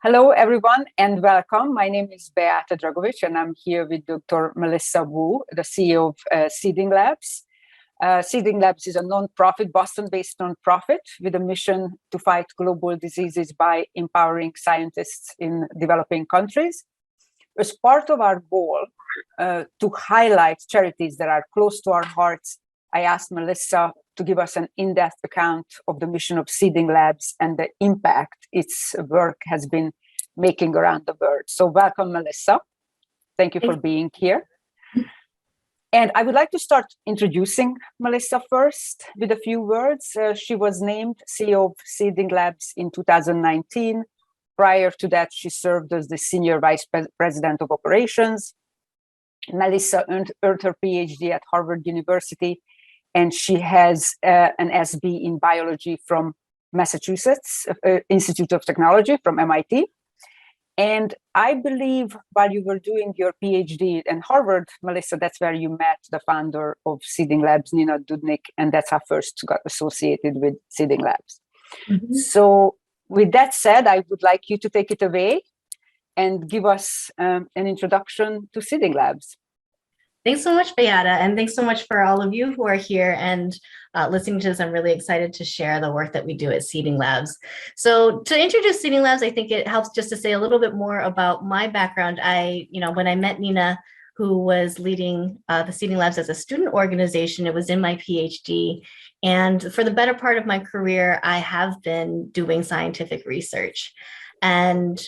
Hello, everyone, and welcome. My name is Beata Dragovic, and I'm here with Dr. Melissa Wu, the CEO of Seeding Labs. Seeding Labs is a non-profit, Boston-based non-profit with a mission to fight global diseases by empowering scientists in developing countries. As part of our goal to highlight charities that are close to our hearts, I asked Melissa to give us an in-depth account of the mission of Seeding Labs and the impact its work has been making around the world. So welcome, Melissa. Thank you for being here. And I would like to start introducing Melissa first with a few words. She was named CEO of Seeding Labs in 2019. Prior to that, she served as the Senior Vice President of Operations. Melissa earned her PhD at Harvard University, and she has an SB in biology from Massachusetts Institute of Technology from MIT. And I believe while you were doing your PhD in Harvard, Melissa, that's where you met the founder of Seeding Labs, Nina Dudnik, and that's how first got associated with Seeding Labs. Mm-hmm. So with that said, I would like you to take it away and give us an introduction to Seeding Labs. Thanks so much, Beata, and thanks so much for all of you who are here and listening to this. I'm really excited to share the work that we do at Seeding Labs. So to introduce Seeding Labs, I think it helps just to say a little bit more about my background. When I met Nina, who was leading the Seeding Labs as a student organization, it was in my PhD. And for the better part of my career, I have been doing scientific research. And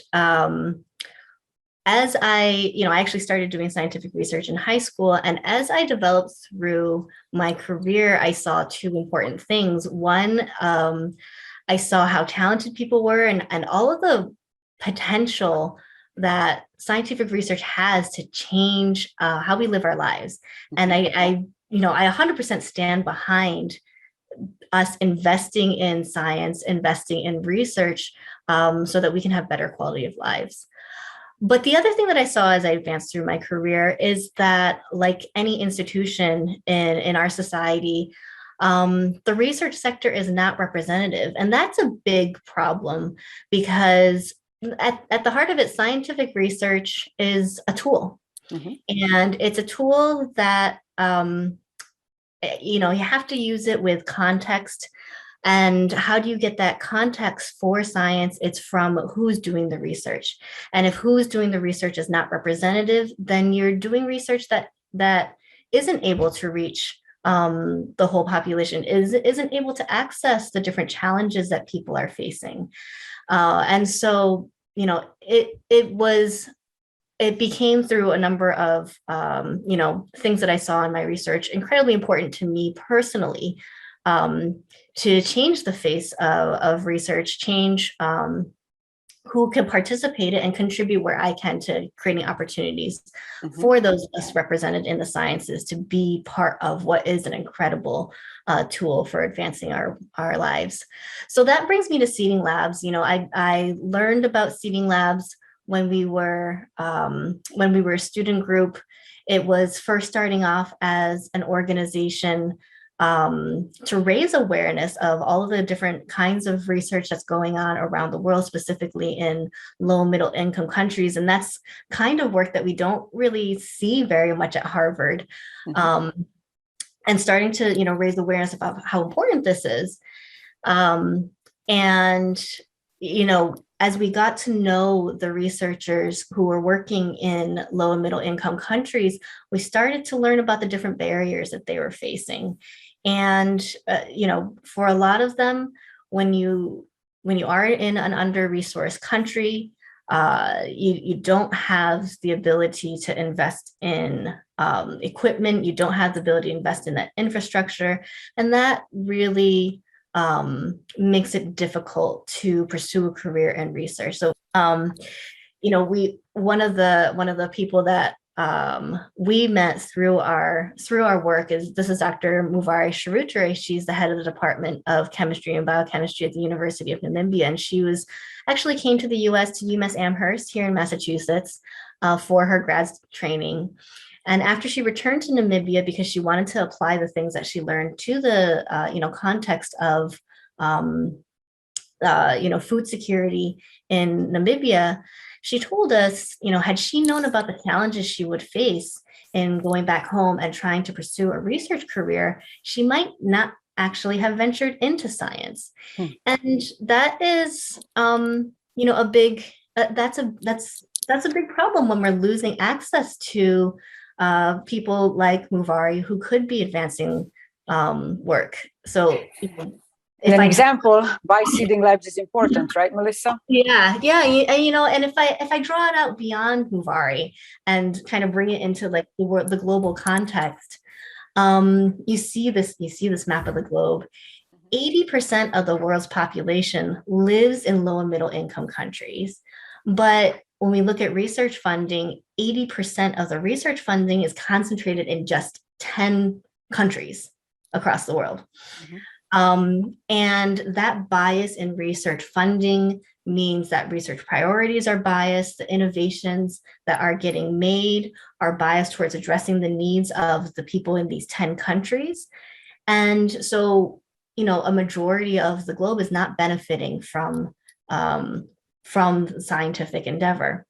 as I actually started doing scientific research in high school, and as I developed through my career, I saw two important things. One, I saw how talented people were and all of the potential that scientific research has to change how we live our lives. And I 100% stand behind us investing in science, investing in research, so that we can have better quality of lives. But the other thing that I saw as I advanced through my career is that, like any institution in our society, the research sector is not representative. And that's a big problem because at the heart of it, scientific research is a tool. Mm-hmm. And it's a tool that, you have to use it with context. And how do you get that context for science? It's from who's doing the research. And if who's doing the research is not representative, then you're doing research that isn't able to reach the whole population, isn't able to access the different challenges that people are facing. And so, it became through a number of, things that I saw in my research, incredibly important to me personally, to change the face of research, change who can participate and contribute where I can to creating opportunities mm-hmm. for those of us represented in the sciences to be part of what is an incredible tool for advancing our lives. So that brings me to Seeding Labs. I learned about Seeding Labs when we were a student group. It was first starting off as an organization to raise awareness of all of the different kinds of research that's going on around the world, specifically in low and middle income countries. And that's kind of work that we don't really see very much at Harvard. Mm-hmm. And starting to, raise awareness about how important this is. As we got to know the researchers who were working in low and middle income countries, we started to learn about the different barriers that they were facing. And, for a lot of them, when you are in an under-resourced country, you don't have the ability to invest in equipment. You don't have the ability to invest in that infrastructure. And that really makes it difficult to pursue a career in research. So, one of the people that we met through our work is Dr. Muvari Sharutre. She's the head of the Department of Chemistry and Biochemistry at the University of Namibia. And she came to the US, to UMass Amherst here in Massachusetts for her grad training. And after she returned to Namibia, because she wanted to apply the things that she learned to the context of food security in Namibia, she told us, had she known about the challenges she would face in going back home and trying to pursue a research career, she might not actually have ventured into science. And that is, a big, that's a big problem when we're losing access to people like Muvari who could be advancing work. So, an example why Seeding Labs is important, right, Melissa? Yeah, and if I draw it out beyond Muvari and kind of bring it into like the global context, you see this map of the globe. 80% of the world's population lives in low and middle income countries, but when we look at research funding, 80% of the research funding is concentrated in just 10 countries across the world. And that bias in research funding means that research priorities are biased. The innovations that are getting made are biased towards addressing the needs of the people in these 10 countries. And so, a majority of the globe is not benefiting from scientific endeavor.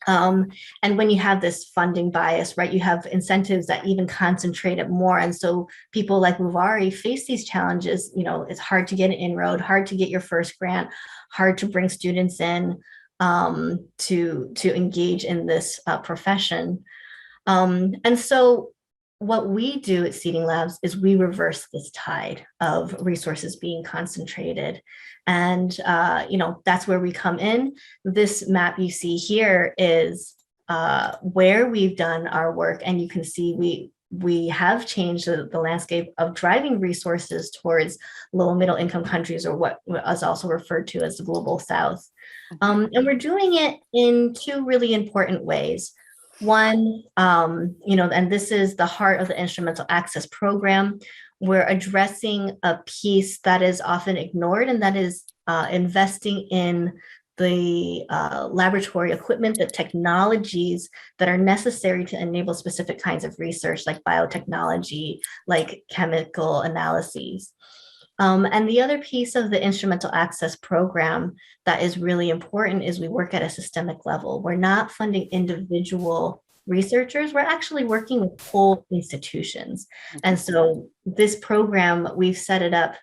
And when you have this funding bias, right, you have incentives that even concentrate it more. And so people like Muvari face these challenges. It's hard to get an inroad, hard to get your first grant, hard to bring students in to engage in this profession. And so what we do at Seeding Labs is we reverse this tide of resources being concentrated. And, that's where we come in. This map you see here is where we've done our work. And you can see we have changed the landscape of driving resources towards low and middle income countries, or what is also referred to as the global South. And we're doing it in two really important ways. One, and this is the heart of the Instrumental Access Program. We're addressing a piece that is often ignored, and that is investing in the laboratory equipment, the technologies that are necessary to enable specific kinds of research, like biotechnology, like chemical analyses. And the other piece of the Instrumental Access Program that is really important is we work at a systemic level. We're not funding individual researchers, we're actually working with whole institutions. And so this program, we've set it up,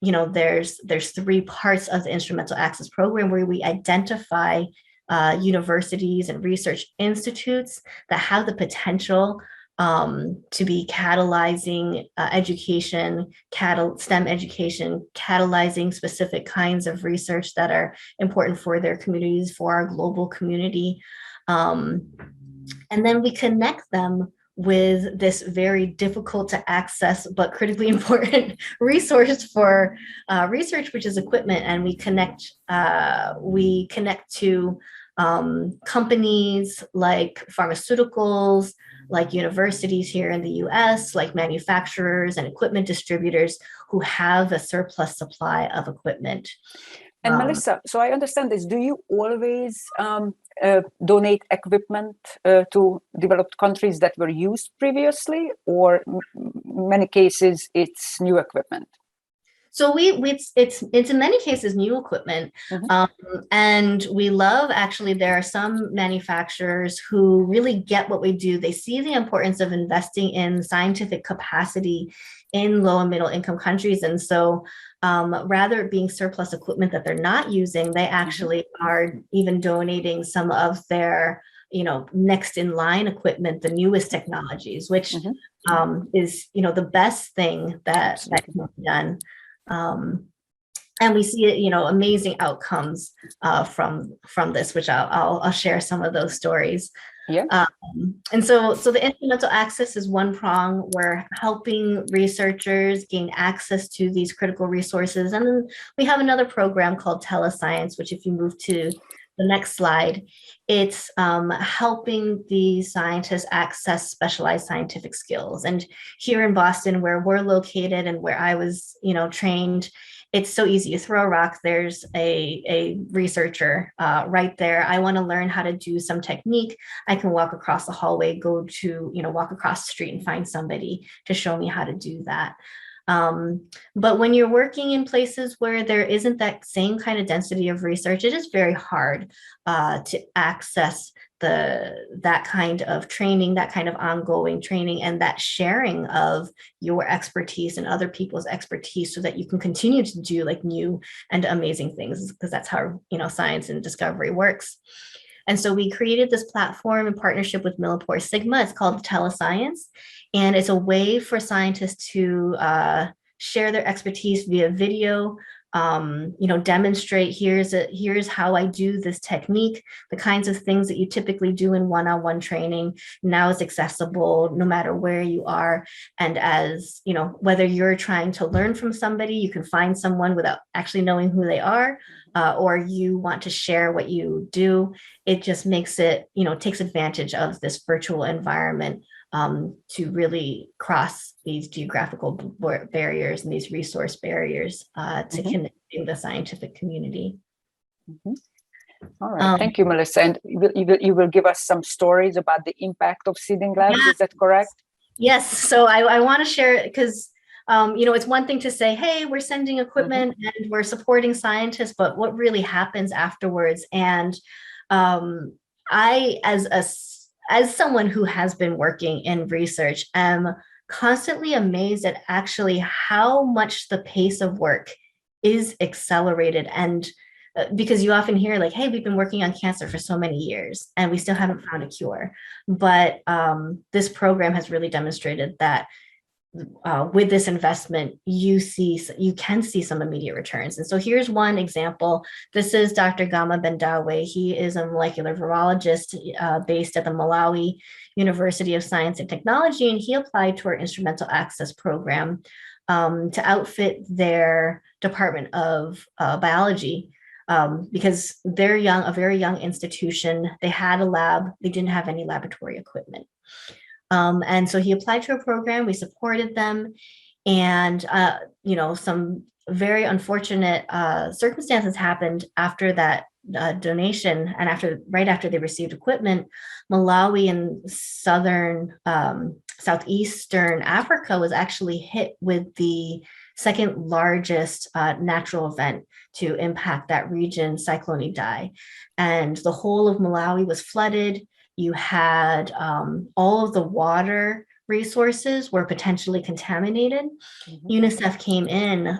there's three parts of the Instrumental Access Program where we identify universities and research institutes that have the potential to be catalyzing education, STEM education, catalyzing specific kinds of research that are important for their communities, for our global community. And then we connect them with this very difficult to access but critically important resource for research, which is equipment. And we connect to companies like pharmaceuticals, like universities here in the US, like manufacturers and equipment distributors who have a surplus supply of equipment. And Melissa, so I understand this. Do you always donate equipment to developed countries that were used previously, or many cases it's new equipment? So it's in many cases new equipment, and we love, actually, there are some manufacturers who really get what we do. They see the importance of investing in scientific capacity in low and middle income countries. And so rather it being surplus equipment that they're not using, they actually are even donating some of their next in line equipment, the newest technologies, which is the best thing that can be done. And we see amazing outcomes from this, which I'll share some of those stories. Yeah. And so the instrumental access is one prong. We're helping researchers gain access to these critical resources. And then we have another program called Telescience, which, if you move to the next slide, it's helping the scientists access specialized scientific skills. And here in Boston, where we're located and where I was, trained, it's so easy. You throw a rock, there's a researcher right there. I want to learn how to do some technique. I can walk across the hallway, walk across the street and find somebody to show me how to do that. But when you're working in places where there isn't that same kind of density of research, it is very hard to access that kind of training, that kind of ongoing training, and that sharing of your expertise and other people's expertise, so that you can continue to do like new and amazing things, because that's how science and discovery works. And so we created this platform in partnership with Millipore Sigma. It's called Telescience, and it's a way for scientists to share their expertise via video. Demonstrate, here's how I do this technique. The kinds of things that you typically do in one-on-one training now is accessible no matter where you are. And as whether you're trying to learn from somebody, you can find someone without actually knowing who they are, or you want to share what you do. It just makes it, takes advantage of this virtual environment to really cross these geographical barriers and these resource barriers to connecting the scientific community. All right, thank you, Melissa. And you will give us some stories about the impact of Seeding Labs, is that correct? Yes, so I want to share, because it's one thing to say, hey, we're sending equipment and we're supporting scientists, but what really happens afterwards? And I, as someone who has been working in research, am constantly amazed at actually how much the pace of work is accelerated. And because you often hear like, hey, we've been working on cancer for so many years and we still haven't found a cure. But this program has really demonstrated that with this investment, you can see some immediate returns. And so here's one example. This is Dr. Gama Bendawe. He is a molecular virologist based at the Malawi University of Science and Technology, and he applied to our instrumental access program to outfit their Department of Biology, because they're a very young institution. They had a lab, they didn't have any laboratory equipment. And so he applied to a program, we supported them, and some very unfortunate circumstances happened after that donation, and right after they received equipment. Malawi and southeastern Africa was actually hit with the second largest natural event to impact that region, Cyclone Idai, and the whole of Malawi was flooded. You had all of the water resources were potentially contaminated. UNICEF came in,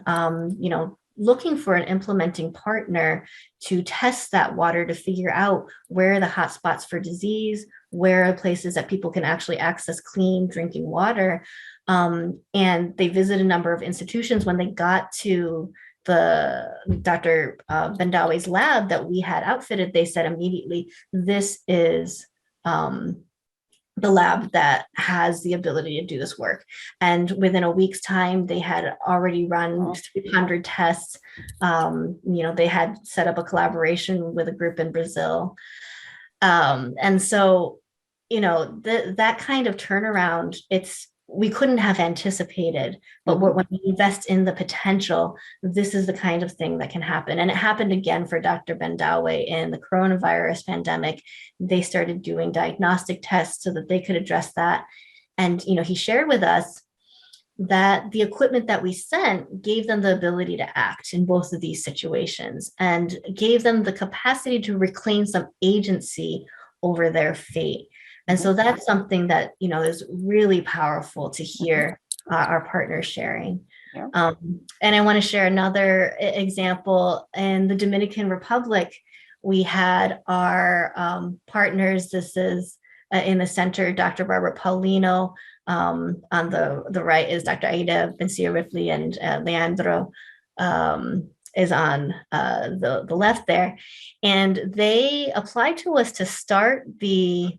looking for an implementing partner to test that water, to figure out where are the hotspots for disease, where are places that people can actually access clean drinking water. And they visited a number of institutions. When they got to the Dr. Bendawe's lab that we had outfitted, they said immediately, this is the lab that has the ability to do this work. And within a week's time, they had already run 300 tests. They had set up a collaboration with a group in Brazil. And so, that kind of turnaround, we couldn't have anticipated, but when we invest in the potential, this is the kind of thing that can happen. And it happened again for Dr. Bendawe in the coronavirus pandemic. They started doing diagnostic tests so that they could address that. And, he shared with us that the equipment that we sent gave them the ability to act in both of these situations and gave them the capacity to reclaim some agency over their fate. And so that's something that, is really powerful to hear our partners sharing. Yeah. And I want to share another example. In the Dominican Republic, we had our partners. This is in the center, Dr. Barbara Paulino. On the right is Dr. Aida Bencia Ripley, and Leandro is on the left there. And they applied to us to start the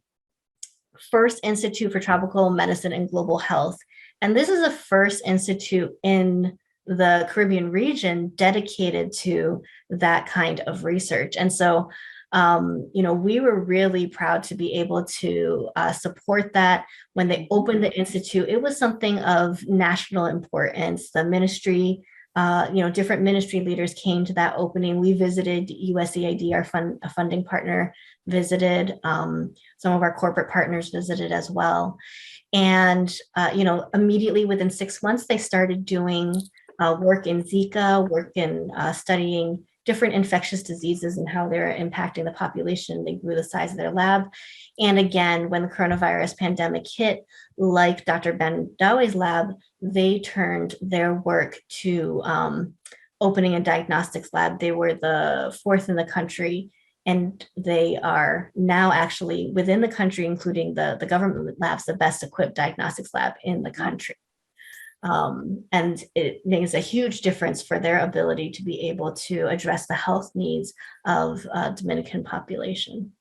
first Institute for Tropical Medicine and Global Health. And this is the first institute in the Caribbean region dedicated to that kind of research. And so, we were really proud to be able to support that. When they opened the institute, it was something of national importance. The ministry, different ministry leaders came to that opening. We visited USAID, our funding partner visited. Some of our corporate partners visited as well. And, immediately within 6 months, they started doing work in Zika, work in studying different infectious diseases and how they're impacting the population. They grew the size of their lab. And again, when the coronavirus pandemic hit, like Dr. Ben Daweh's lab, they turned their work to opening a diagnostics lab. They were the fourth in the country, and they are now actually within the country, including the government labs, the best equipped diagnostics lab in the country. And it makes a huge difference for their ability to be able to address the health needs of Dominican population.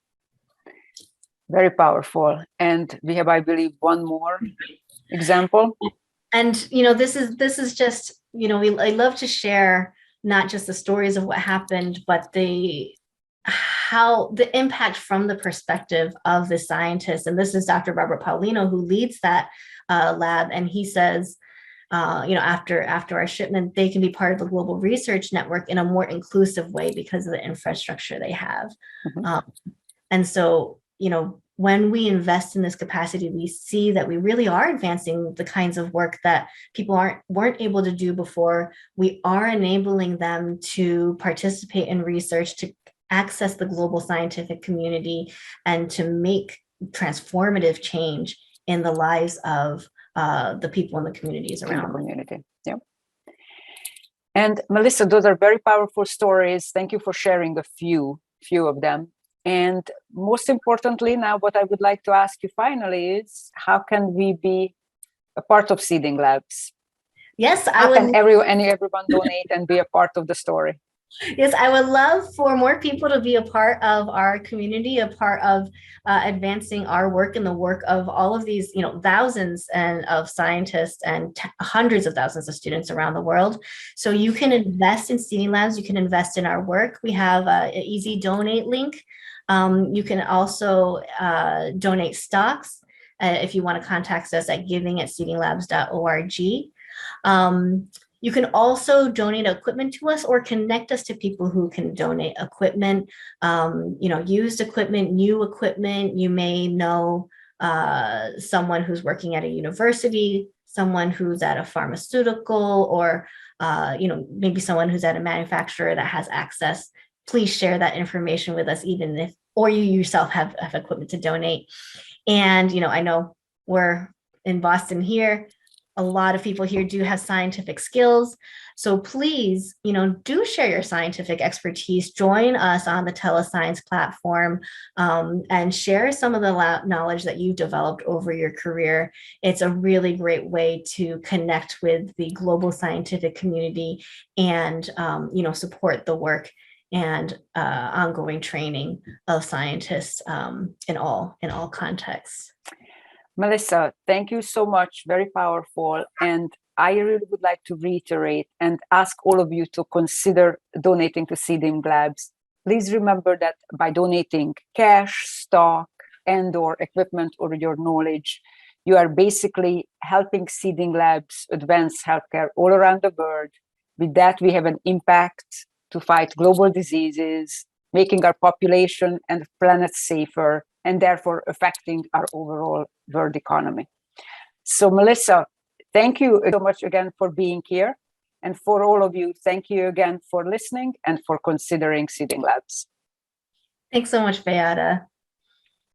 Very powerful. And we have, I believe, one more example. And this is just, I love to share not just the stories of what happened, but how the impact from the perspective of the scientists. And this is Dr. Robert Paulino, who leads that lab, and he says, after our shipment, they can be part of the global research network in a more inclusive way because of the infrastructure they have. Mm-hmm. And so, when we invest in this capacity, we see that we really are advancing the kinds of work that people weren't able to do before. We are enabling them to participate in research, to access the global scientific community, and to make transformative change in the lives of the people in the communities around the community. Yeah. And Melissa, those are very powerful stories. Thank you for sharing a few of them. And most importantly, now what I would like to ask you finally is, how can we be a part of Seeding Labs? Yes, how can everyone donate and be a part of the story? Yes, I would love for more people to be a part of our community, a part of advancing our work and the work of all of these, thousands of scientists and hundreds of thousands of students around the world. So you can invest in Seeding Labs. You can invest in our work. We have an easy donate link. You can also donate stocks if you want to contact us at giving@seedinglabs.org. You can also donate equipment to us or connect us to people who can donate equipment, used equipment, new equipment. You may know someone who's working at a university, someone who's at a pharmaceutical, or maybe someone who's at a manufacturer that has access. Please share that information with us, even if, or you yourself have equipment to donate. And, I know we're in Boston here. A lot of people here do have scientific skills. So please, do share your scientific expertise. Join us on the Telescience platform and share some of the knowledge that you've developed over your career. It's a really great way to connect with the global scientific community and, support the work and ongoing training of scientists in all contexts. Melissa, thank you so much. Very powerful. And I really would like to reiterate and ask all of you to consider donating to Seeding Labs. Please remember that by donating cash, stock, and/or equipment or your knowledge, you are basically helping Seeding Labs advance healthcare all around the world. With that, we have an impact to fight global diseases, making our population and planet safer, and therefore affecting our overall world economy. So Melissa, thank you so much again for being here. And for all of you, thank you again for listening and for considering Seeding Labs. Thanks so much, Beata.